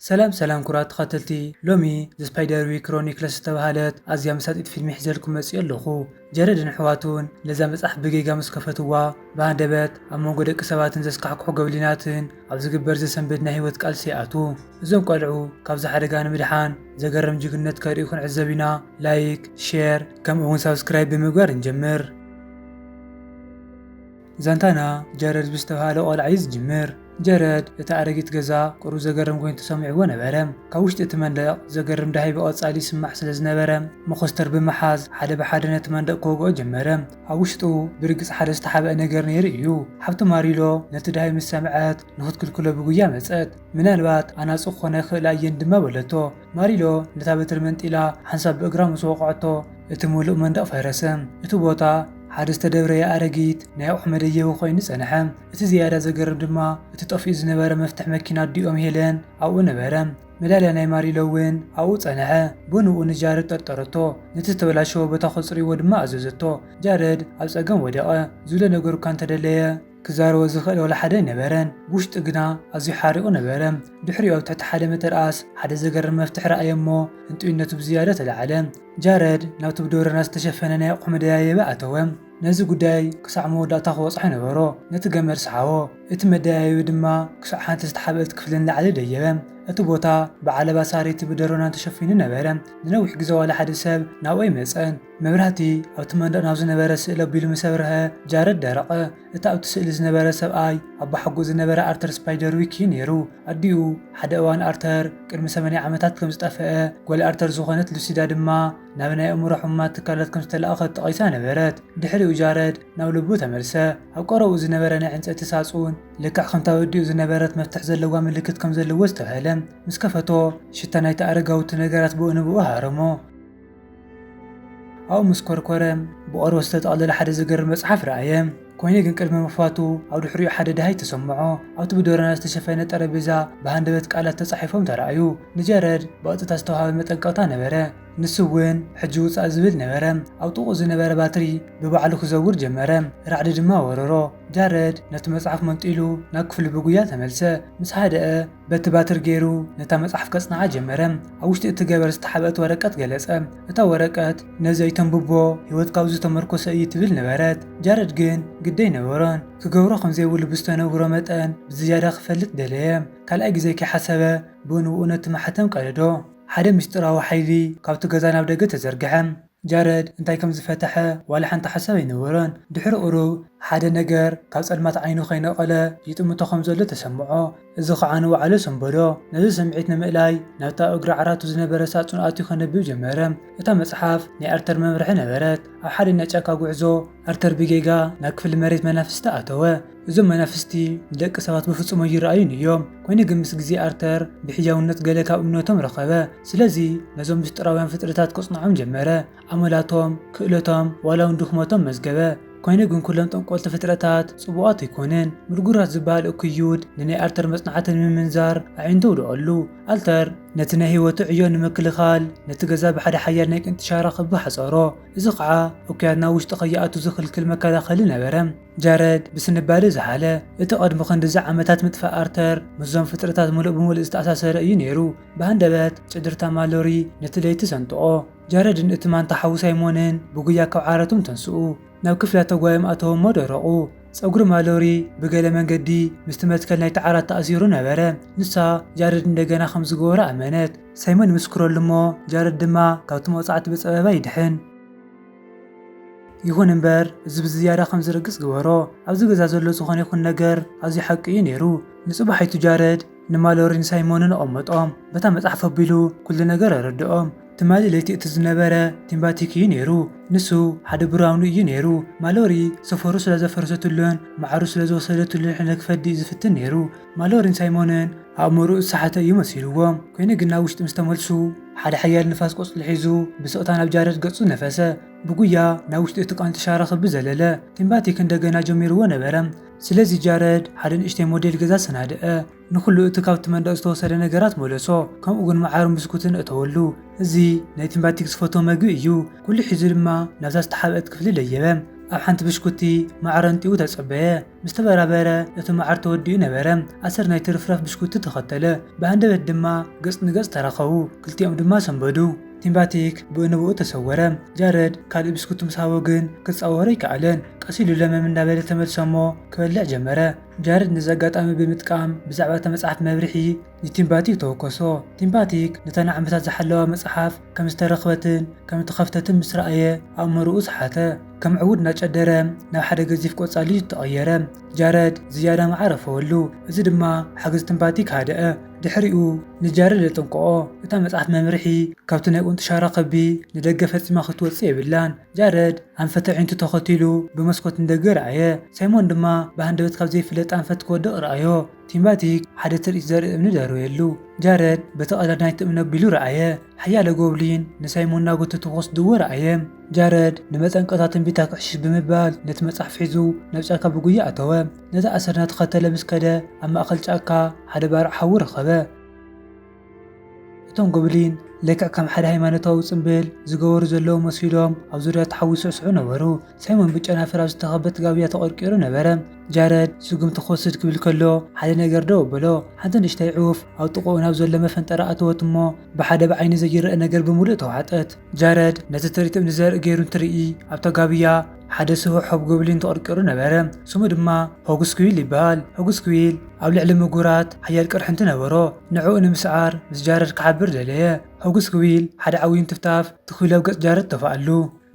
ሰላም ኩራት ተኸተልቲ ሎሚ ዘ ስፓይደር ዊክ ክሮኒክለስ ዝተባሃለት ኣዝያ መሳጢት ፊልሚ ሒዘልኩም መፅእ ኣለኹ። ጀረድን ኣሕዋቱን ነዛ መጽሓፍ ብጌጋ ምስ ከፈትዋ ብሃንደበት ኣብ መንጎ ደቂ ሰባትን ዘስካሕክሑ ገበሊናትን ኣብ ዝግበር ዘሰንብድ ናይ ህይወት ቃልሲ ይኣቱ። እዞም ቆልዑ ካብዚ ሓደጋ ንምድሓን ዘገርም ጅግንነት ከርእዩ ክንዕዘብ ኢና። ላይክ፣ ሼር ከምኡውን ሳብስክራይብ ብምግባር እንጀምር። ዛንታና ጀረድ ብዝተባሃለ ቆልዓ እዩ ዝጅምር። ጀረድ እቲ ኣረጊት ገዛ ቁሩ ዘገርም ኮይኑ ተሰሚዕዎ ነበረ። ካብ ውሽጢ እቲ መንደቕ ዘገርም ዳሂ ብቐጻሊ ይስማዕ ስለ ዝነበረ መኾስተር ብምሓዝ ሓደ ብሓደ ነቲ መንደቕ ክወግኦ ጀመረ። ኣብ ውሽጡ ብርግጽ ሓደ ዝተሓብአ ነገር ነይሩ እዩ። ሓብቲ ማሪሎ ነቲ ዳሂ ምስ ሰምዐት ንኽትክልክሎ ብጉያ መጸት። ምናልባት ኣናፁ ክኾነ ይኽእላ እየን ድማ በለቶ። ማሪሎ ነታ በትሪ መንጢላ ሓንሳብ ብእግራ ምስ ወቕዖቶ እቲ ምሉእ መንደቕ ፈረሰ። እቲ ቦታ ሓደ ዝተደብረየ ኣረጊት ናይ ኣቑሑ መደየቢ ኮይኑ ጸንሐ። እቲ ዝያዳ ዘገርም ድማ እቲ ጠፊኡ ዝነበረ መፍትሕ መኪና ኣዲኦም ሄለን ኣብኡ ነበረ። መዳልያ ናይ ማሪሎ እውን ኣብኡ ጸንሐ። ብንኡ ንጃረድ ጠርጠረቶ። ነቲ ዝተበላሸወ ቦታ ከጽርይዎ ድማ ኣዘዘቶ። ጃረድ ኣብ ጸገም ወደቐ። ዝብሎ ነገሩ እኳ እንተደለየ ክዛረቦ ዝኽእል ወላ ሓደ ነበረን። ብውሽጢ ግና ኣዝዩ ሓሪቑ ነበረ። ድሕሪኡ ኣብ ትሕቲ ሓደ መተርኣስ ሓደ ዘገርም መፍትሕ ረኣየ እሞ እንጥዩነቱ ብዝያዳ ተላዓለ። ጃረድ ናብቲ ብደወረና ዝተሸፈነ ናይ ኣቑሑ መደያየቢ ኣተወ። ነዚ ጉዳይ ክሳዕ መወዳእታ ክበፅሖ ነበሮ። ነቲ ገመድ ሰሓቦ። እቲ መደያየቢ ድማ ክሳዕ ሓንቲ ዝተሓበአት ክፍሊ ንላዕሊ ደየበ። እቲ ቦታ ብዓለባ ሳሬቲ ብደሮናን ተሸፊኑ ነበረ። ንነዊሕ ግዜ ዋላ ሓደ ሰብ ናብኡ ኣይመፀን። መብራህቲ ኣብቲ መንደቕ ናብ ዝነበረ ስእሊ ኣቢሉ ምስ ኣብርሀ ጃረድ ደረቐ። እቲ ኣብቲ ስእሊ ዝነበረ ሰብኣይ ኣቦ ሓጉእ ዝነበረ ኣርተር ስፓይደር ዊክ እዩ ነይሩ። ኣዲኡ ሓደ እዋን ኣርተር ቅድሚ 80 ዓመታት ከም ዝጠፍአ ጓል ኣርተር ዝኾነት ሉሲዳ ድማ ናብ ናይ ኣእምሮ ሕሙማት ትካላት ከም ዝተለኣኸት ጠቒሳ ነበረት። ድሕሪኡ ጃረድ ናብ ልቡ ተመልሰ። ኣብ ቀረቡ ዝነበረ ናይ ዕንፀይቲ ሳጹን ልክዕ ከምታ ወዲኡ ዝነበረት መፍትሕ ዘለዋ ምልክት ከም ዘለዎ ዝተባህለ ምስ ከፈቶ ሽታ ናይቲ ኣረጋውቲ ነገራት ብኡ ንብኡ ሃረሞ። ኣብኡ ምስ ኮርኮረ ብቆርበት ዝተጠቕለለ ሓደ ዘገርም መጽሓፍ ረኣየ። ኮይኑ ግን ቅድሚ ምኽፋቱ ኣብ ድሕሪኡ ሓደ ዳሃይ ተሰምዖ። ኣብቲ ብደወረና ዝተሸፈነ ጠረጴዛ ብሃንደበት ቃላት ተጻሒፎም ተረኣዩ። ንጀረድ ብቐጥታ ዝተዋሃበ መጠንቀቕታ ነበረ። ንሱ እውን ሕጂ ውፃእ ዝብል ነበረ። ኣብ ጥቑ ዝነበረ ባትሪ ብባዕሉ ክዘውር ጀመረ። ራዕዲ ድማ ወረሮ። ጃረድ ነቲ መጽሓፍ መንጢሉ ናብ ክፍሊ ብጉያ ተመልሰ። ምስ ሃደአ በቲ ባትሪ ገይሩ ነታ መጽሓፍ ከጽንዓ ጀመረ። ኣብ ውሽጢ እቲ ገበር ዝተሓብአት ወረቀት ገለጸ። እታ ወረቀት ነዚ ኣይተንብቦ ህይወት ካብዚ ተመርኮሰ እዩ ትብል ነበረት። ጃረድ ግን ግደይ ነበሮን ክገብሮ ከምዘይብሉ ብዝተነግሮ መጠን ብዝያዳ ክፈልጥ ደለየ። ካልኣይ ግዜ ከይሓሰበ ብንብኡ ነቲ ማሕተም ቀደዶ። ሓደ ምስጢራዊ ሓይሊ ካብቲ ገዛ ናብ ደገ ተዘርግሐ። ጃረድ እንታይ ከም ዝፈተሐ ዋላ ሓንቲ ሓሳብ ኣይነበሮን። ድሕሪ ቁሩብ ሓደ ነገር ካብ ጸልማት ዓይኑ ከይነቐለ ይጥምቶ ከም ዘሎ ተሰምዖ። እዚ ከዓ ንባዕሉ ሰንበዶ። ነዚ ስምዒት ንምእላይ ናብታ እግሪ ዓራቱ ዝነበረ ሳጹን ኣትዩ ከነብብ ጀመረ። እታ መጽሓፍ ናይ ኣርተር መምርሒ ነበረት። ኣብ ሓደ ናይ ጫካ ጉዕዞ ኣርተር ብጌጋ ናብ ክፍሊ መሬት መናፍስቲ ኣተወ። እዞም መናፍስቲ ንደቂ ሰባት ብፍጹም ኣይረኣዩን እዮም። ኮይኑ ግን ምስ ግዜ ኣርተር ብሕያውነት ገለ ካብ እምነቶም ረኸበ። ስለዚ ነዞም ምስጢራውያን ፍጥረታት ከጽንዖም ጀመረ። ኣመላቶም፣ ክእለቶም ዋላ እውን ድኽመቶም መዝገበ። ኮይኑ ግን ኩሎም ጠንቆልቲ ፍጥረታት ጽቡቓት ኣይኮኑን። ምልጉራት ዝበሃል እኩዩድ ንናይ ኣርተር መጽናዕትን ምምንዛር ኣዒንቶ ውድቐሉ። ኣርተር ነቲ ናይ ህይወቱ ዕዮ ንምክልኻል ነቲ ገዛ ብሓደ ሓያል ናይ ቅንጥሻራ ክቢ ሓፀሮ። እዚ ከዓ እኩያት ናብ ውሽጢ ከይኣቱ ዝኽልክል መከላኸሊ ነበረ። ጃረድ ብስንባደ ዝሓለ እቲ ቀድሚ ክንዲዚ ዓመታት ምጥፋእ ኣርተር ምስዞም ፍጥረታት ሙሉእ ብምሉእ ዝተኣሳሰረ እዩ ነይሩ። ብሃንደበት ጭድርታ ማሎሪ ነቲ ለይቲ ሰንጥቆ። ጃረድን እቲ ማንታ ሓዊ ሳይሞንን ብጉያ ካብ ዓረቶም ተንስኡ። ናብ ክፍላት ተጓዮም ኣተወሞ ደረቑ። ፀጉሪ ማሎሪ ብገለ መንገዲ ምስቲ መትከል ናይቲ ዓራት ተኣሲሩ ነበረ። ንሳ ጃረድ እንደገና ከም ዝገበሮ ኣመነት። ሳይሞን ምስክረሉ እሞ ጃረድ ድማ ካብቲ መውፃዕቲ ብፀበባ ይድሕን። ይኹን እምበር እዚ ብዝያዳ ከም ዝርግጽ ግበሮ። ኣብዚ ገዛ ዘሎ ዝኾነ ይኹን ነገር ኣዝዩ ሓቂ እዩ ነይሩ። ንጽባሕይቱ ጃረድ ንማሎሪን ሳይሞንን ኣቐመጦም። በታ መጽሓፍ ኣቢሉ ኩሉ ነገር ኣረድኦም። ትማሊ ለይቲ እቲ ዝነበረ ቲምባቲክ እዩ ነይሩ። ንሱ ሓደ ብራውኑ እዩ ነይሩ። ማሎሪ ሰፈሩ ስለ ዘፈረሰትሉን ማዕሩ ስለ ዝወሰደትሉን ሕነክፈዲ ዝፍትን ነይሩ። ማሎሪን ሳይሞንን ኣእምሮኡ ዝሰሓተ እዩ መሲልዎም። ኮይኑ ግን ናብ ውሽጢ ምስ ተመልሱ ሓደ ሓያል ንፋስ ቆጽሊ ሒዙ ብስቕታ ናብ ጃረድ ገጹ ነፈሰ። ብጉያ ናብ ውሽጢ እቲ ቃንጥሻራ ክቢ ዘለለ። ቲምባቲክ እንደገና ጀሚርዎ ነበረ። ስለዚ ጃረድ ሓደ ንእሽተይ ሞዴል ገዛ ሰናድአ። ንኩሉ እቲ ካብቲ መንደቕ ዝተወሰደ ነገራት መለሶ። ከምኡ ግን መዓርን ብስኩትን እተወሉ። እዚ ናይ ቲምባቲክ ዝፈትዎ መግቢ እዩ። ኩሉ ሒዙ ድማ ናብዛ ዝተሓብአት ክፍሊ ደየበ። ኣብ ሓንቲ ብሽኩቲ ማዕረንጢኡ ተጸበየ ምስ ተበራበረ እቲ ማዓር ተወዲኡ ነበረ ኣሰር ናይ ትርፍራፍ ብሽኩቲ ተኸተለ ብሃንደበት ድማ ገጽ ንገጽ ተራኸቡ ክልቲኦም ድማ ሰንበዱ ቲምባቲክ ብእንብኡ ተሰወረ ጃረድ ካልእ ብስኩቲ ምስ ሃቦ ግን ክጻወሮ ይከኣለን ቀሲሉ ለመም እንዳበለ ተመልሶሞ ክበልዕ ጀመረ ጃረድ ነዚ ኣጋጣሚ ብምጥቃም ብዛዕባ እታ መጽሓፍ መብርሒ ንቲምባቲክ ተወከሶ ቲምባቲክ ነተን ዓመታት ዝሓለዋ መጽሓፍ ከም ዝተረኽበትን ከም ተኸፍተትን ምስ ረኣየ ኣእምሮኡ ሰሓተ ከም ዕውድ እናጨደረ ናብ ሓደ ገዚፍ ቆጻሊ ተቐየረ ጃረድ ዝያዳ መዓር ረፈወሉ እዚ ድማ ሓገዝ ቲምባቲክ ሃደአ ድሕሪኡ ንጃረድ የጠንቅቆ እታ መጽሓፍ መምርሒ ካብቲ ናይ ቁንጥሻራ ከቢ ንደገ ፈጺማ ክትወፅእ የብላን ጃረድ ኣንፈተ ዒንቱ ተኸቲሉ ብመስኮት ንደገ ረኣየ ሳይሞን ድማ ብሃንደበት ካብ ዘይፍለጥ ኣንፈት ክወድቕ ረኣዮ ቲምባቲክ ሓደ ትርኢት ዘርኢ እምኒ ደርበየሉ ጃረድ በቲ ቀዳድ ናይቲ እምኒ ኣቢሉ ረኣየ ሓያለ ጎብሊን ንሳይሞን እናጎተቱ ክወስድዎ ረኣየ ጃረድ ንመጠንቀቕታ ትንቢታ ክሕሽሽ ብምባል ነቲ መጽሓፍ ሒዙ ናብ ጫካ ብጉያ ኣተወ ነቲ ኣሰር እናተኸተለ ምስ ከደ ኣብ ማእኸል ጫካ ሓደ ባርዕ ሓዊ ረኸበ እቶም ጎብሊን ልክዕ ከም ሓደ ሃይማኖታዊ ጽምብል ዝገበሩ ዘለዉ መሲሎም ኣብ ዙርያ ተሓዊሱ ይስዕስዑ ነበሩ ሳይሞን ብጨናፍር ኣብ ዝተኸበት ጋብያ ተቐርቂሩ ነበረ ጃረድ ስጉምቲ ክወስድ ክብል ከሎ ሓደ ነገር ደው ኣበሎ ሓንቲ ንእሽተይ ዑፍ ኣብ ጥቕኡ ናብ ዘሎ መፈንጠራ ኣተወት እሞ ብሓደ ብዓይኒ ዘይርአ ነገር ብምሉእ ተዋዓጠት ጃረድ ነቲ ትርኢት እምኒ ዘርኢ ገይሩ እንትርኢ ኣብታ ጋብያ ሓደ ስሑብ ጎብሊን ተቐርቂሩ ነበረ ስሙ ድማ ሆጉስ ኩዊል ይበሃል ሆጉስ ኩዊል ኣብ ልዕሊ ምጉራት ሓያል ቅርሕንቲ ነበሮ ንዕኡ ንምስዓር ምስ ጃረድ ክሓብር ደለየ ሆጉስ ኩዊል ሓደ ዓብዪን ትፍታፍ ትኽዊል ኣብ ገጽ ጃረድ ተፋኣሉ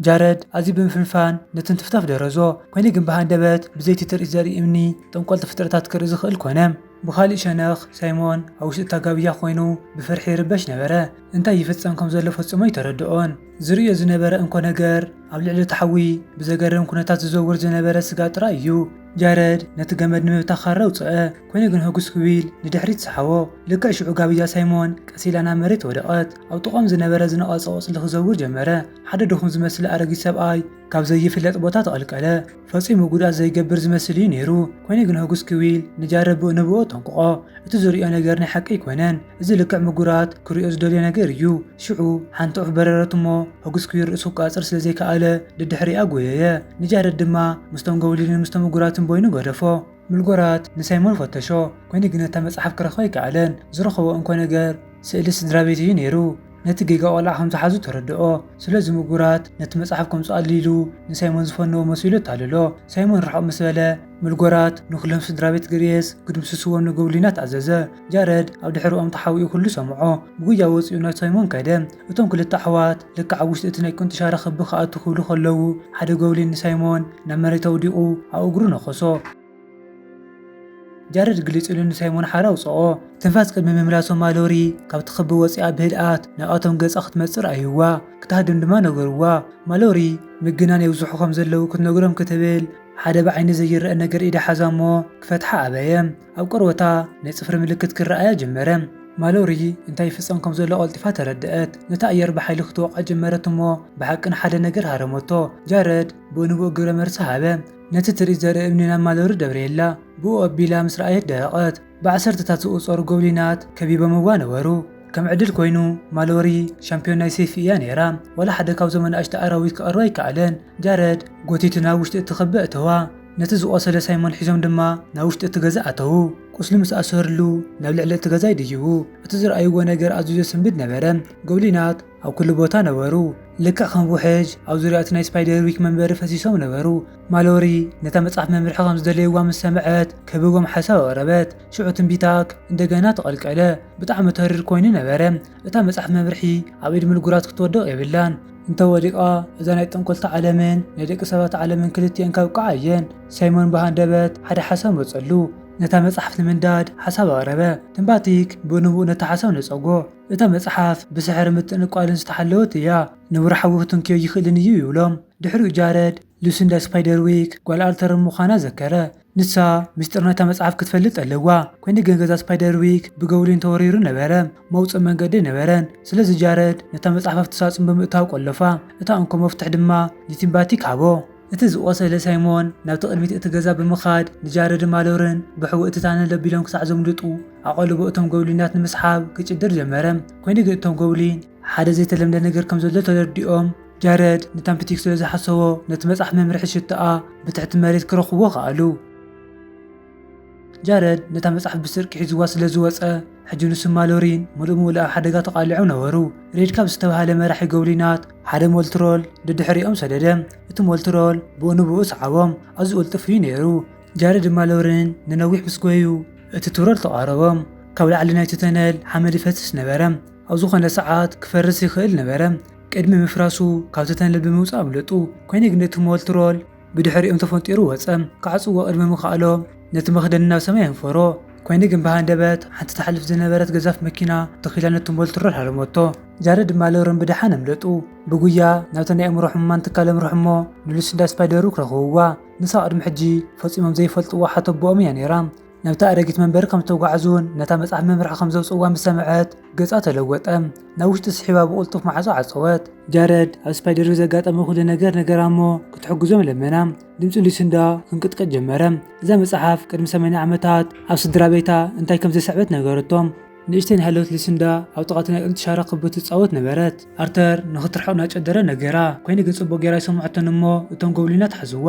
ጃረድ ኣዝዩ ብምፍንፋን ነቲ ትፍታፍ ደረዞ ኮይኑ ግን ብሃንደበት ብዘይቲ ትርኢት ዘርኢ እምኒ ጠንቆልቲ ፍጥረታት ክርኢ ዝኽእል ኮነ ብኻሊእ ሸነኽ ሳይሞን ኣብ ውሽጢ እታ ጋብያ ኮይኑ ብፍርሒ ይርበሽ ነበረ እንታይ ይፍጸም ከም ዘሎ ፈጽሞ ይተረድኦን ዝርዮ ዝነበረ እንኮ ነገር ኣብ ልዕሊ ተሓዊ ብዘገርም ኩነታት ዝዘውር ዝነበረ ስጋ ጥራይ እዩ ጃረድ ነቲ ገመድ ንምብታኽ ካራ ውፅአ ኮይኑ ግን ሆጉስ ኩዊል ንድሕሪት ሰሓቦ ልክዕ ሽዑ ጋብያ ሳይሞን ቀሲላ ናብ መሬት ወደቐት ኣብ ጥቖም ዝነበረ ዝነቐጸ ቆጽሊ ክዘውር ጀመረ ሓደ ድኹም ዝመስሊ ኣረጊት ሰብኣይ ካብ ዘይፍለጥ ቦታ ተቐልቀለ ፈጺሙ ጉድኣት ዘይገብር ዝመስል እዩ ነይሩ ኮይኑ ግን ሆጉስ ኩዊል ንጃረድ ብእንብኡ ጠንቅቆ እቲ ዝርዮ ነገር ናይ ሓቂ ኣይኮነን እዚ ልክዕ ምጉራት ክሪኦ ዝደልዮ ነገር እዩ ሽዑ ሓንቲ ዑፍ በረረት እሞ ሆጉስ ኩዊል ርእሱ ክቃጽር ስለዘይከኣለ ድድሕሪኣ ጐየየ ንጃረድ ድማ ምስቶም ጎብሊንን ምስቶም ምጉራትን ቦይኑ ገደፎ ምልጎራት ንሳይሞን ፈተሾ ኮይኑ ግን እታ መጽሓፍ ክረኽቦ ኣይከኣለን ዝረኸቦ እንኮ ነገር ስእሊ ስድራ ቤት እዩ ነይሩ ነቲ ጌጋ ቆልዓ ከም ዝሓዙ ተረድኦ ስለዚ ምጉራት ነቲ መጽሓፍ ከምፁ ኣሊሉ ንሳይሞን ዝፈነዎ መሲሉ ታልሎ ሳይሞን ርሕቕ ምስ በለ ምልጎራት ንኩሎም ስድራ ቤት ግርየስ ክድምስስዎም ንጎብሊናት ኣዘዘ ጃረድ ኣብ ድሕሪኦም ተሓዊኡ ኩሉ ሰምዖ ብጉያ ወፂኡ ናብ ሳይሞን ከደ እቶም ክልተ ኣሕዋት ልክዕ ኣብ ውሽጢ እቲ ናይ ቁንጥሻራ ክቢ ክኣቱ ክብሉ ከለዉ ሓደ ጎብሊን ንሳይሞን ናብ መሬት ኣውዲቑ ኣብ እግሩ ነኸሶ ጃረድ ገሊጹ ኢሉ ንሳይሞን ሓራ ኣውፅኦ ትንፋስ ቅድሚ ምምላሶም ማሎሪ ካብቲ ክቢ ወፂኣ ብህድኣት ናብኣቶም ገጻ ክትመጽእ ረኣይዋ ክትሃድም ድማ ነገርዋ ማሎሪ ምግናን የብዝሑ ከም ዘለዉ ክትነግሮም ክትብል ሓደ ብዓይኒ ዘይርአ ነገር ኢዳ ሓዛ እሞ ክፈትሓ ኣበየ ኣብ ቆርበታ ናይ ጽፍሪ ምልክት ክረኣያ ጀመረ ማሎሪ እንታይ ይፍጸም ከም ዘሎ ቀልጢፋ ተረድአት ነታ ኣየር ብሓይሊ ክትወቕዕ ጀመረት እሞ ብሓቅን ሓደ ነገር ሃረመቶ ጃረድ ብእንብኡ ግብረ መርሲ ሃበ ነቲ ትርኢት ዘርኢ እምኒ ናብ ማሎሪ ደብርየላ ብኡ ኣቢላ ምስ ረኣየት ደረቐት ብዓሰርተታት ዝቑጸሩ ጎብሊናት ከቢቦምዋ ነበሩ ከም ዕድል ኮይኑ ማሎሪ ሻምፒዮን ናይ ሰይፊ እያ ነይራ ወላ ሓደ ካብዞም ኣናእሽተ ኣራዊት ክቐርባ ኣይከኣለን ጃረድ ጎቲቱ ናብ ውሽጢ እቲ ክቢ እተዋ ነቲ ዝቆሰለ ሳይሞን ሒዞም ድማ ናብ ውሽጢ እቲ ገዛ ኣተዉ ቁስሊ ምስ ኣሰርሉ ናብ ልዕሊ እቲ ገዛ ይድይቡ እቲ ዝረኣይዎ ነገር ኣዝዩ ዘስንብድ ነበረ ጎብሊናት ኣብ ኩሉ ቦታ ነበሩ ልክዕ ከም ውሕጅ ኣብ ዙርያ እቲ ናይ ስፓይደር ዊክ መንበሪ ፈሲሶም ነበሩ ማሎሪ ነታ መጽሓፍ መምርሒ ከም ዝደለይዋ ምስ ሰምዐት ክህብዎም ሓሳብ ኣቕረበት ሽዑ ትንቢታክ እንደገና ተቐልቀለ ብጣዕሚ ተሪር ኮይኑ ነበረ እታ መጽሓፍ መምርሒ ኣብ ኢድ ምልጉራት ክትወድቕ የብላን እንተወዲቓ እዛ ናይ ጠንቆልቲ ዓለምን ናይ ደቂ ሰባት ዓለምን ክልቲአን ካብቃዓ እየን ሳይሞን ብሃንደበት ሓደ ሓሳብ መጸሉ ነታ መጽሓፍ ንምንዳድ ሓሳብ ኣቕረበ ቲምባቲክ ብንብኡ ነታ ሓሳብ ነጸጎ እታ መጽሓፍ ብስሕሪ ምትንቋልን ዝተሓለወት እያ ንብርሓዊ ክትንክዮ ይኽእልን እዩ ይብሎም ድሕሪኡ ጃረድ ሉሲንዳ ስፓይደር ዊክ ጓል ኣልተር ምዃና ዘከረ ንሳ ምስጢር ናይታ መጽሓፍ ክትፈልጥ ኣለዋ ኮይኑ ግን ገዛ ስፓይደር ዊክ ብጎብሊን ተወሪሩ ነበረ መውፅእ መንገዲ ነበረን ስለዚ ጃረድ ነታ መጽሓፍ ኣብቲ ሳጹን ብምእታው ቆለፋ እታ እንኮ መፍትሕ ድማ ንቲምባቲክ ሃቦ እቲ ዝቆሰለ ሳይሞን ናብቲ ቅድሚት እቲ ገዛ ብምኻድ ንጃረድ ማሎርን ብሕዊ እቲ ታነ ለቢሎም ክሳዕ ዘምልጡ ኣቐልቦ እቶም ጎብሊናት ንምስሓብ ክጭድር ጀመረ ኮይኑ ግን እቶም ጎብሊን ሓደ ዘይተለምደ ነገር ከም ዘሎ ተረዲኦም ጃረድ ንታምፒቲክ ስለ ዝሓሰቦ ነቲ መጽሓፍ መምርሒ ሽትኣ ብትሕቲ መሬት ክረኽብዎ ኸኣሉ። ጃረድ ነታ መጽሓፍ ብስርቂ ሒዝዋ ስለ ዝወፀ ሕጂ ንሱ ማሎሪን ሙሉእ ኣብ ሓደጋ ተቓሊዖም ነበሩ። ሬድ ካብ ዝተባሃለ መራሒ ጎብሊናት ሓደ ሞልትሮል ድድሕሪኦም ሰደደ። እቲ ሞልትሮል ብኡንብኡ ሰዓቦም ኣዝዩ ቅልጡፍ እዩ ነይሩ። ጃረድ ማሎሪን ንነዊሕ ምስ ጎዩ እቲ ትሮል ተቓረቦም። ካብ ላዕሊ ናይቲ ተነል ሓመድ ይፈስስ ነበረ። ኣብ ዝኾነ ሰዓት ክፈርስ ይኽእል ነበረ። ቅድሚ ምፍራሱ ካብቲ ተነል ብምውፃእ ኣምለጡ። ኮይኑ ግን እቲ ሞልትሮል ብድሕሪኦም ተፈንጢሩ ወፀ። ክዓጽዎ ቅድሚ ምኽኣሎም ነቲ መኽደን ናብ ሰማይ ኣንፈሮ። ኮይኑ ግን ብሃንደበት ሓንቲ ተሓልፍ ዝነበረት ገዛፍ መኪና ተኺላ ነቲ ሞልትሮል ሃረመቶ። ጃረድ ማሎሪን ብድሓን ኣምለጡ። ብጉያ ናብቲ ናይ ኣእምሮ ሕሙማን ትካል ኣምርሖ እሞ ንሉሲንዳ ስፓይደሩ ክረኽብዋ። ንሳ ቅድሚ ሕጂ ፈፂሞም ዘይፈልጥዋ ሓተቦኦም እያ ነይራ። ናብታ ኣረጊት መንበሪ ከም ዝተጓዓዙን ነታ መጽሓፍ መምርሒ ከም ዘውፅዋ ምስ ሰምዐት ገጻ ተለወጠ። ናብ ውሽጢ ስሒባ ብቕልጡፍ ማዕጾ ዓፀወት። ጃረድ ኣብ ስፓይደሩ ዘጋጠመ ኩሉ ነገር ነገራ እሞ ክትሕግዞም ለመና። ድምፂ ሉሲንዳ ክንቅጥቀጥ ጀመረ። እዛ መጽሓፍ ቅድሚ 80 ዓመታት ኣብ ስድራ ቤታ እንታይ ከም ዘስዕበት ነገረቶም። ንእሽተይ ንሃለወት ሉሲንዳ ኣብ ጥቓቲ ናይ ቅንጢ ሻራ ክቢ ትፃወት ነበረት። ኣርተር ንኽትርሕቕ ናጨደረ ነገራ። ኮይኑ ግን ጽቡቕ ጌራ ይሰምዖተን እሞ እቶም ጎብሊናት ሓዝዋ።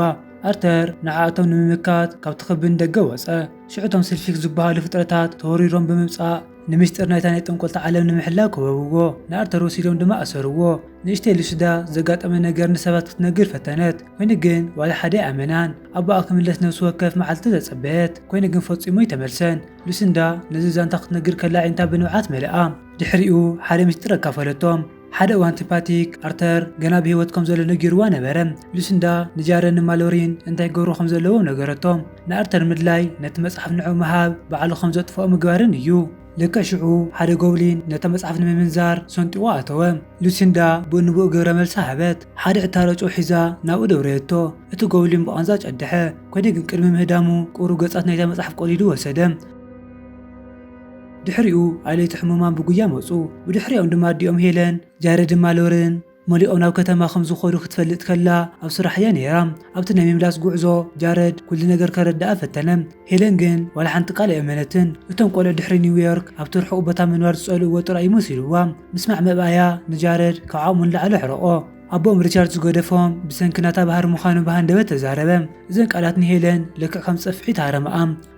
ኣርተር ንዓኣቶም ንምምካት ካብቲ ክቢ ንደገ ወፀ። ሽዑቶም ስልፊክስ ዝበሃሉ ፍጥረታት ተወሪሮም ብምምጻእ ንምስጢር ናይታ ናይ ጥንቆልቲ ዓለም ንምሕላው ከበብዎ። ንኣርተር ወሲዶም ድማ ኣሰርዎ። ንእሽተይ ሉሲንዳ ዘጋጠመ ነገር ንሰባት ክትነግር ፈተነት። ኮይኑ ግን ዋላ ሓደ ኣመናን። ኣባኣ ክምለስ ነፍሲ ወከፍ መዓልቲ ዘጸበየት። ኮይኑ ግን ፈጺሞ ይተመልሰን። ሉሲንዳ ነዚ ዛንታ ክትነግር ከላ ዒንታ ብንብዓት መልኣ። ድሕሪኡ ሓደ ምስጢር ኣካፈለቶም። ሓደ እዋን ቲፓቲክ ኣርተር ገና ብሂወት ከም ዘሎ ነጊርዋ ነበረ። ሉሲንዳ ንጃረድ ንማሎሪን እንታይ ገብሩ ከም ዘለዎም ነገረቶም። ንኣርተር ምድላይ ነቲ መጽሓፍ ንዑ ምሃብ ባዕሉ ከም ዘጥፍኦ ምግባርን እዩ። ልክዕ ሽዑ ሓደ ጎብሊን ነታ መጽሓፍ ንምምንዛር ሰንጢዋ ኣተወ። ሉሲንዳ ብኡንብኡ ገብረ መልሳ ሃበት። ሓደ ዕታረጮ ሒዛ ናብኡ ደውረየቶ። እቲ ጎብሊን ብቐንዛ ጨድሐ። ኮይኑ ግን ቅድሚ ምህዳሙ ቁሩ ገጻት ናይታ መጽሓፍ ቆሊዱ ወሰደ። ድሕሪኡ ኣለይቲ ሕሙማን ብጉያ መፁ። ብድሕሪኦም ድማ ኣዲኦም ሄለን ጃረድን ማሎሪን መሊኦም ናብ ከተማ ከም ዝኸዱ ክትፈልጥ ከላ ኣብ ስራሕ እያ ነይራ። ኣብቲ ናይ ምምላስ ጉዕዞ ጃረድ ኩሉ ነገር ከረዳኣ ፈተነ። ሄለን ግን ዋላ ሓንቲ ቃል ኣይኣመነትን። እቶም ቆልዑ ድሕሪ ኒውዮርክ ኣብቲ ርሑቕ ቦታ ምንባር ዝጸልእዎ ጥራይ ይመሲልዋ። ምስማዕ መብኣያ ንጃረድ ካብዓኦም ንላዕሊ ሕረቆ። ኣቦኦም ሪቻርድ ዝገደፎም ብሰንኪ ናታ ባህሪ ምዃኑ ብሃንደበት ተዛረበ። እዘን ቃላት ንሄለን ልክዕ ከም ፀፍሒ ተሃረምኣ።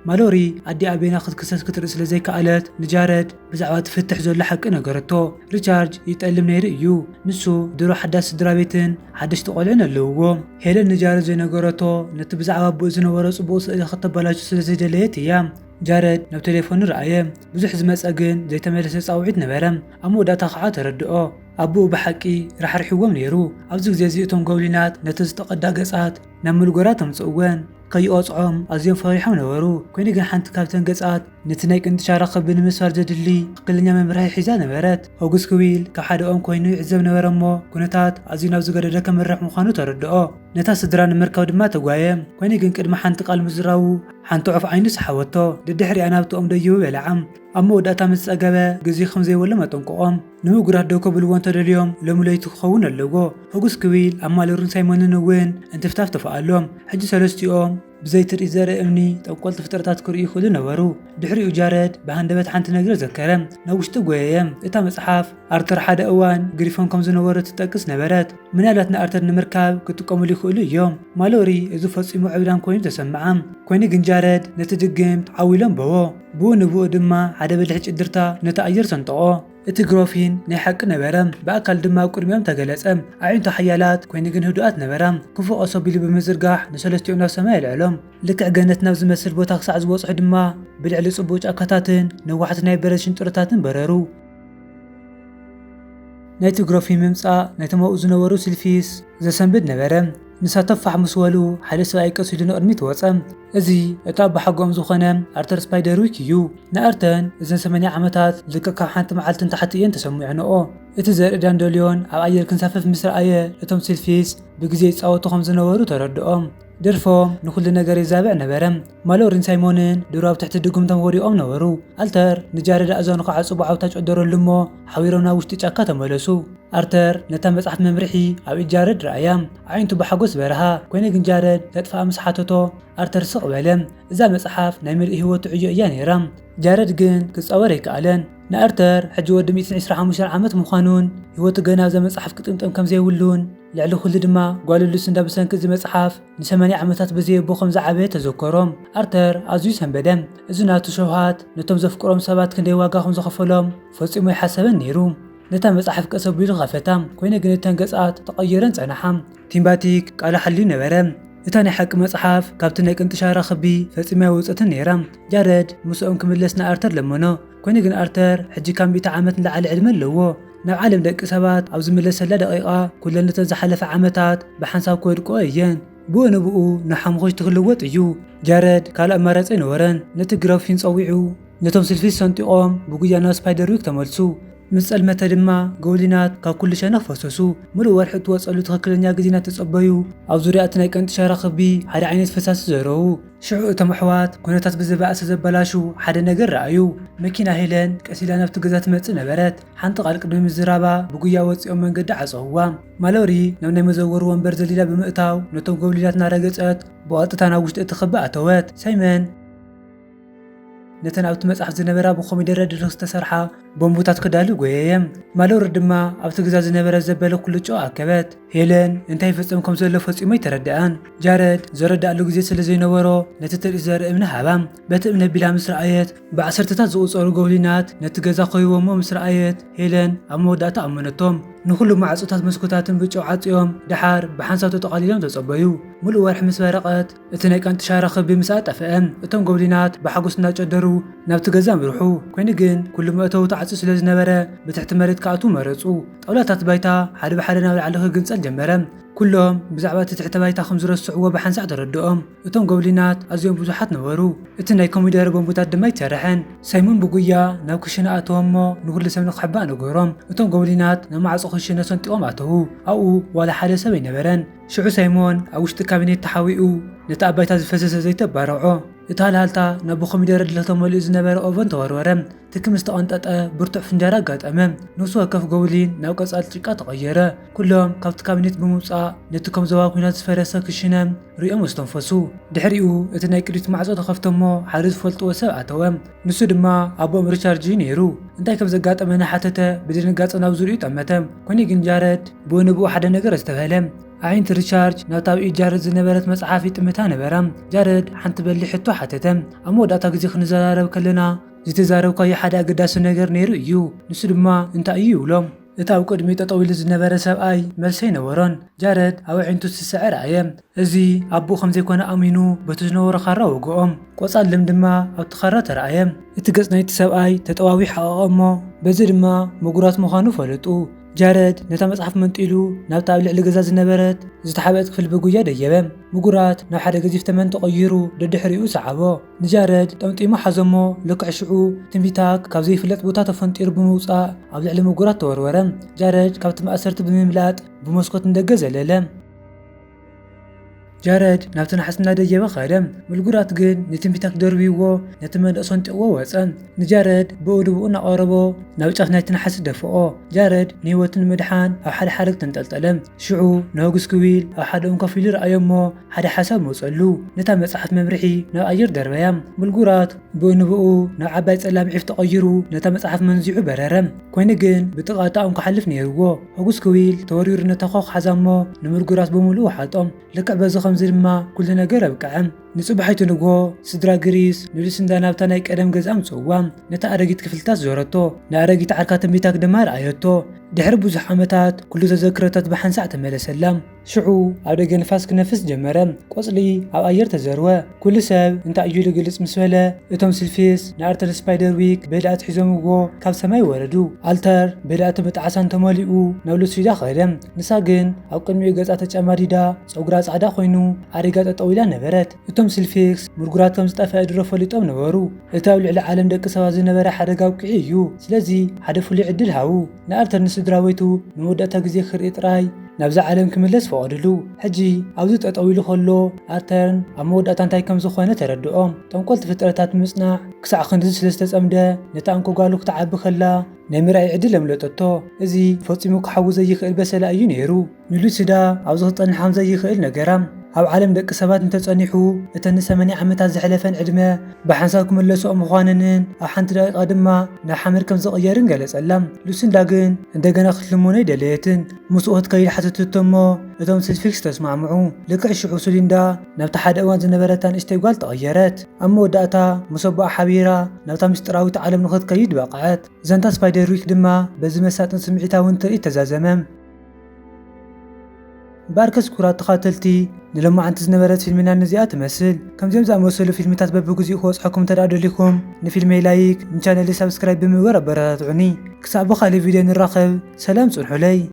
ማሎሪ ኣዲ ኣቤና ክትክሰስ ክትርኢ ስለ ዘይከኣለት ንጃረድ ብዛዕባ ትፍትሕ ዘሎ ሓቂ ነገረቶ። ሪቻርድ ይጠልም ነይሩ እዩ። ንሱ ድሮ ሓዳስ ስድራ ቤትን ሓደሽቲ ቆልዑን ኣለውዎ። ሄለን ንጃረድ ዘይነገረቶ ነቲ ብዛዕባ ኣቦኡ ዝነበረ ጽቡቕ ስእሊ ከተበላሹ ስለ ዘይደለየት እያ። ጃረድ ናብ ቴሌፎኑ ረኣየ። ብዙሕ ዝመፀ ግን ዘይተመለሰ ጻውዒት ነበረ። ኣብ መወዳእታ ከዓ ተረድኦ። ኣቦኡ ብሓቂ ራሕርሕዎም ነይሩ። ኣብዚ ግዜ እዚ እቶም ጎብሊናት ነቲ ዝተቐዳ ገጻት ናብ ምልጎራ ተምፅእወን። ከይቆፅዖም ኣዝዮም ፈሪሖም ነበሩ። ኮይኑ ግን ሓንቲ ካብተን ገጻት ነቲ ናይ ቅንጢ ሻራ ክቢ ንምስፋር ዘድሊ ትክክለኛ መምርሒ ሒዛ ነበረት። ኦጉስ ክዊል ካብ ሓደ ኦም ኮይኑ ይዕዘብ ነበረ እሞ ኩነታት ኣዝዩ ናብ ዝገደደ ከመርሕ ምዃኑ ተረድኦ። ነታ ስድራ ንምርካብ ድማ ተጓየ። ኮይኑ ግን ቅድሚ ሓንቲ ቃል ምዝራቡ ሓንቲ ዑፍ ዓይኑ ሰሓወቶ። ድድሕሪኣ ናብቶም ደይቡ በልዓም። ኣብ መወዳእታ ምስ ፀገበ ግዜ ከም ዘይበሎም ኣጠንቅቖም። ንምጉራት ደው ከብልዎን ተደልዮም ሎሚ ለይቲ ክኸውን ኣለዎ። ኦጉስ ክዊል ኣብ ማሎሪን ሳይሞንን እውን እንትፍታፍ ተፈኣሎም። ሕጂ ሰለስቲኦም ብዘይ ትርኢት ዘርኢ እምኒ ጠንቆልቲ ፍጥረታት ክርእዩ ይኽእሉ ነበሩ። ድሕሪኡ ጃረድ ብሃንደበት ሓንቲ ነገር ዘከረ። ናብ ውሽጢ ጎየየ። እታ መጽሓፍ ኣርተር ሓደ እዋን ግሪፎን ከም ዝነበሩ ትጠቅስ ነበረት። ምናልባት ንኣርተር ንምርካብ ክጥቀሙሉ ይኽእሉ እዮም። ማሎሪ እዚ ፈጺሙ ዕብዳን ኮይኑ ተሰምዓ። ኮይኑ ግን ጃረድ ነቲ ድግምት ዓዊሎም በዎ። ብኡ ንብኡ ድማ ሓደ በልሒ ጭድርታ ነቲ ኣየር ሰንጠቆ። እቲ ግሮፊን ናይ ሓቂ ነበረ። ብኣካል ድማ ኣብ ቅድሚኦም ተገለጸ። ኣዒንቱ ሓያላት ኮይኑ ግን ህዱኣት ነበራ። ክፉቐሶ ቢሉ ብምዝርጋሕ ንሰለስቲኦም ናብ ሰማይ ኣልዕሎም። ልክዕ ገነት ናብ ዝመስል ቦታ ክሳዕ ዝበፅሑ ድማ ብልዕሊ ጽቡቕ ጫካታትን ነዋሕቲ ናይ በረድ ሽንጥሮታትን በረሩ። ናይቲ ግሮፊን ምምጻእ ናይቶም ኣብኡ ዝነበሩ ስልፊስ ዘሰንብድ ነበረ። ንሳቶም ፋሕ ምስ በሉ ሓደ ሰብኣይ ቀስ ኢሉ ንቕድሚት ወፀ። እዚ እቲ ኣቦ ሓጎኦም ዝኾነ ኣርተር ስፓይደርዊክ እዩ። ንኣርተን እዘን 80 ዓመታት ልክዕ ካብ ሓንቲ መዓልትን ታሕቲ እየን ተሰሚዐንኦ። እቲ ዘርኢ ዳንደልዮን ኣብ ኣየር ክንሳፈፍ ምስ ረኣየ እቶም ስልፊስ ብግዜ ይፃወቱ ከም ዝነበሩ ተረድኦም። ደርፎም ንኩሉ ነገር ይዛብዕ ነበረ። ማሎሪን ሳይሞንን ድሮ ኣብ ትሕቲ ድጉምቶም ወዲቖም ነበሩ። ኣልተር ንጃረድ ኣእዛኑ ክዓጽቡ ዓውታ ጨደረሉ እሞ ሓዊሮም ናብ ውሽጢ ጫካ ተመለሱ። ኣርተር ነታ መጽሓፍ መምርሒ ኣብ ኢድ ጃረድ ረኣያ። ዓይንቱ ብሓጎስ በረሃ። ኮይኑ ግን ጃረድ ተጥፋኣ ምስ ሓተቶ ኣርተር ስቕ በለ። እዛ መጽሓፍ ናይ ምልኢ ህይወቱ ዕዮ እያ ነይራ። ጃረድ ግን ክጻወር ኣይከኣለን። ንኣርተር ሕጂ ወዲ 125 ዓመት ምዃኑን ህይወቱ ገና ኣብዛ መጽሓፍ ክጥምጠም ከም ዘይብሉን لعل كل دما قالوا له سندا بسنك زي مصحف ن8 عامات بزي بوخم زعبه تذكرهم ارتر ازي سنبدم ازناتو شوهات نتم زفقرهم سبات كندي واغاهم زخفلهم فصيمو يحسبن نيرو نتا مصحف كسبيل غفتام كوينه جن تنقصات تقيرن صنحام تيمباتيك قال حلي نبرم እታን ሓቂ መጽሓፍ ካብቲ ናይ ቅንጥሻራ ኽቢ ፈጺመ ወጽእትን ነይራ ጃረድ ምስኦም ክምለስና አርተር ለመኖ ኮይኑ ግን አርተር ሕጂ ካብ 100 ዓመት ንላዕሊ ዕድመ ኣለዎ ናብ ዓለም ደቂ ሰባት ኣብ ዝምለሰላ ደቂቓ ኩለነተን ዝሓለፈ ዓመታት ብሓንሳብ ክወድቆ እየን ብኡንብኡ ንሓምኾች ትኽልወጥ እዩ ጃረድ ካልእ ኣማራጺ ነበረን ነቲ ግራፊን ጸዊዑ ነቶም ስልፊስ ሰንጢቖም ብጉያ ናብ ስፓይደርዊክ ተመልሱ ምስ ጸልመተ ድማ ጎብሊናት ካብ ኩሉ ሸነኽ ፈሰሱ ሙሉእ ወርሒ እትወጸሉ ትኽክለኛ ግዜናት ተጸበዩ ኣብ ዙርያ እቲ ናይ ቅንጥሻራ ኽቢ ሓደ ዓይነት ፈሳሲ ዘረቡ ሽዑ እቶም ኣሕዋት ኩነታት ብዝባእሰ ዘበላሹ ሓደ ነገር ረኣዩ መኪና ሄለን ቀሲላ ናብቲ ገዛ ትመጽእ ነበረት ሓንቲ ቃል ቅድሚ ምዝራባ ብጉያ ወፂኦም መንገዲ ዓፀውዋ ማሎሪ ናብ ናይ መዘወሩ ወንበር ዘሊላ ብምእታው ነቶም ጎብሊናት እናረገጸት ብቐጥታ ናብ ውሽጢ እቲ ኽቢ ኣተወት ሳይመን ነተን ኣብቲ መጽሓፍ ዝነበራ ብኮሚደረ ድርኽ ዝተሰርሓ ቦምቡታት ክዳሉ ጎየየም ማሎሪ ድማ ኣብቲ ገዛ ዝነበረ ዘበለ ኩሉ ጨው ኣከበት ሄለን እንታይ ይፈጽም ከም ዘሎ ፈጺሞ ይተረድአን ጃረድ ዘረዳእሉ ግዜ ስለ ዘይነበሮ ነቲ ትርኢት ዘርኢ እምነ ሃባም በቲ እምነ ቢላ ምስ ረኣየት ብዓሰርተታት ዝቑጸሩ ጎብሊናት ነቲ ገዛ ኸይቦሞ ምስ ረኣየት ሄለን ኣብ መወዳእታ ኣመነቶም ንኹሉ ማዕጾታት መስኮታትን ብጨው ዓጺዮም ድሓር ብሓንሳብ ተጠቓሊሎም ተጸበዩ ሙሉእ ወርሒ ምስ በረቐት እቲ ናይ ቅንጥሻራ ኽቢ ምስ ኣጠፍአን እቶም ጎብሊናት ብሓጎስ እናጨደሩ ናብቲ ገዛ ምርሑ ኮይኑ ግን ኩሉ መእተው ተዓጽዩ ስለ ዝነበረ ብትሕቲ መሬት ክኣትዉ መረጹ ጣውላታት ባይታ ሓደ ብሓደ ናብ ላዕሊ ክግንጸል ጀመረ ኩሎም ብዛዕባ እቲ ትሕተ ባይታ ከም ዝረስዕዎ ብሓንሳዕ ተረድኦም እቶም ጎብሊናት ኣዝዮም ብዙሓት ነበሩ እቲ ናይ ኮሚደረ ቦምቡታት ድማ ይተርሐን ሳይሞን ብጉያ ናብ ክሽነ ኣተዎሞ ንኩሉ ሰብ ንኽሕባእ ነገሮም እቶም ጎብሊናት ናብ ማዕጾ ክሽነ ሰንጢቖም ኣተዉ ኣብኡ ዋላ ሓደ ሰብ ኣይነበረን ሽዑ ሳይሞን ኣብ ውሽጢ ካቢኔት ተሓዊኡ ነቲ ኣብ ባይታ ዝፈሰሰ ዘይቲ ኣባረዖ እታ ሃልሃልታ ናብ ብኮሚደረ ድለቶ መሊኡ ዝነበረ ኦቨን ተወርወረ ትኪ ምስ ተቐንጠጠ ብርቱዕ ፍንጃራ ኣጋጠመ ንሱ ወከፍ ጎብሊን ናብ ቀጻሊ ጭቃ ተቐየረ ኩሎም ካብቲ ካቢኔት ብምውፃእ ነቲ ከም ዞባ ኩናት ዝፈረሰ ክሽነ ሪኦም ዝተንፈሱ ድሕሪኡ እቲ ናይ ቅድሚት ማዕጾ ተኸፍተሞ ሓደ ዝፈልጥዎ ሰብ ኣተወ ንሱ ድማ ኣቦኦም ሪቻርድ ነይሩ እንታይ ከም ዘጋጠመ ሓተተ ብድንጋጸ ናብ ዙርኡ ጠመተ ኮይኑ ግን ጃረድ ብኡንብኡ ሓደ ነገር ዝተብሃለ عين ريتشارد ناتاو إيجارة زنبرت مصحافي تمتا نبرام جارد حنت بلي حتو حتتم أمو داتا غزي خنزارب كلنا زتزارب كاي حدا قداسو نگر نيرو إيو نسو دما انتا إيو لوم እታው ቅድሚት ጠጠውኢሉ ዝነበረ ሰብኣይ መልሰይ ነበሮን ጃረድ ኣብ ዓይንቱ ዝስዕር ኣየ እዚ ኣቦ ከም ዘይኮነ ኣሚኑ በቲ ዝነበሮ ኻራ ወግኦም ቆጻልም ድማ ኣብቲ ኻራ ተረኣየ እቲ ገጽ ናይቲ ሰብኣይ ተጠዋዊሕ ሓቐቐሞ በዚ ድማ ምጉራት ምዃኑ ፈለጡ ጃረድ ነታ መጽሓፍ መንጢሉ ናብታ ኣብ ልዕሊ ገዛ ዝነበረት ዝተሓበአት ክፍል ብጉያ ደየበ ምጉራት ናብ ሓደ ገዚፍ ተመን ተቐይሩ ደድሕሪኡ ሰዓቦ ንጃረድ ጠምጢሙ ሓዘሞ ልክዕ ሽዑ ትንቢታክ ካብ ዘይፍለጥ ቦታ ተፈንጢሩ ብምውፃእ ኣብ ልዕሊ ምጉራት ተወርወረ ጃረድ ካብቲ ማእሰርቲ ብምምላጥ ብመስኮት እንደገ ዘለለ ጃረድ ናብቲ ናሕስ እናደየበ ኸደም ምልጉራት ግን ንትንቢታክ ደርቢዎ ነቲ መንደቕ ሰንጢቕዎ ወፀ ንጃረድ ብኡድብኡ እናቐረቦ ናብ ጫፍ ናይቲ ናሕስ ደፍኦ ጃረድ ንህይወትን ምድሓን ኣብ ሓደ ሓረግ ተንጠልጠለ ሽዑ ንህጉስ ክዊል ኣብ ሓደ ኮፍ ኢሉ ረኣዮሞ ሓደ ሓሳብ መፀሉ ነታ መጽሓፍ መምርሒ ናብ ኣየር ደርበያ ምልጉራት ብኡንብኡ ናብ ዓባይ ጸላም ዒፍ ተቐይሩ ነታ መጽሓፍ መንዚዑ በረረ ኮይኑ ግን ብጥቓጣኦም ክሓልፍ ነይርዎ ህጉስ ክዊል ተወሪሩ ነታ ኾኽ ሓዛሞ ንምልጉራት ብምሉእ ሓጦም ልክዕ በዚ ከምዚ ድማ ኩሉ ነገር ኣብቅዐ ንጽባሕይቱ ንጎ ስድራ ግሪስ ንልስንዳ ናብታ ናይ ቀደም ገዛ ምጽዋ ነታ ኣረጊት ክፍልታት ዞረቶ ንኣረጊት ዓርካ ትንቢታክ ድማ ረኣየቶ ድሕሪ ብዙሕ ዓመታት ኩሉ ተዘክረታት ብሓንሳዕ ተመለሰላ ሽዑ ኣብ ደገ ንፋስ ክነፍስ ጀመረ ቆጽሊ ኣብ ኣየር ተዘርወ ኩሉ ሰብ እንታይ እዩ ልግልጽ ምስ በለ እቶም ስልፊስ ንኣርተር ስፓይደርዊክ በዳእት ሒዞምዎ ካብ ሰማይ ወረዱ ኣልተር በዳእቲ ብጣዓሳን ተመሊኡ ናብ ሉሲዳ ኸደ ንሳ ግን ኣብ ቅድሚኡ ገጻ ተጨማዲዳ ፀጉራ ጻዕዳ ኮይኑ ኣሪጋ ጠጠው ኢላ ነበረት እቶም ስልፊክስ ምርጉራት ከም ዝጠፍአ ድሮ ፈሊጦም ነበሩ እቲ ኣብ ልዕሊ ዓለም ደቂ ሰባት ዝነበረ ሓደጋ ውቅዒ እዩ ስለዚ ሓደ ፍሉይ ዕድል ሃቡ ንኣርተር ንስድራቤቱ ንመወዳእታ ግዜ ክርኢ ጥራይ ናብዛ ዓለም ክምለስ ፈቐድሉ ሕጂ ኣብዚ ጠጠው ኢሉ ከሎ ኣርተርን ኣብ መወዳእታ እንታይ ከም ዝኾነ ተረድኦም ጠንቆልቲ ፍጥረታት ምጽናዕ ክሳዕ ክንዲ ስለ ዝተጸምደ ነታ እንኮጓሉ ክትዓቢ ከላ ናይ ምርኣይ ዕድል ኣምለጠቶ እዚ ፈጺሙ ክሓዊ ዘይኽእል በሰላ እዩ ነይሩ ንሉሲዳ ኣብዚ ክጸንሕ ከም ዘይኽእል ነገራ ኣብ ዓለም ደቂ ሰባት እንተጸኒሑ እተን 80 ዓመታት ዝሕለፈን ዕድመ ብሓንሳብ ክምለስኦ ምዃነንን ኣብ ሓንቲ ደቂቓ ድማ ናብ ሓመድ ከም ዝቕየርን ገለጸላ። ሉሲንዳ ግን እንደገና ክትልሙኖ ኣይደለየትን። ምስኡ ክትከይድ ሓተትቶ እሞ እቶም ስልፊክስ ተስማዕምዑ። ልክዕ ሽዑ ሉሲንዳ ናብቲ ሓደ እዋን ዝነበረታ ንእሽተይ ጓል ተቐየረት። ኣብ መወዳእታ ምስ ኣቦኣ ሓቢራ ናብታ ምስጢራዊት ዓለም ንኽትከይድ በቕዐት። ዘንታ ስፓይደርዊክ ድማ በዚ መሳጥን ስምዒታውን ትርኢት ተዛዘመ። በርከት ኩራት ተኸተልቲ ንሎማዓንቲ ዝነበረት ፊልምና ነዚኣ ትመስል። ከምዚኦም ዝኣመሰሉ ፊልምታት በብግዚኡ ክወጽሐኩም ተዳደሊኩም ንፊልመይ ላይክ ንቻነለይ ሰብስክራይብ ብምግባር ኣበረታትዑኒ። ክሳብ ብኻልእ ቪድዮ ንራኸብ። ሰላም ጽንሑለይ።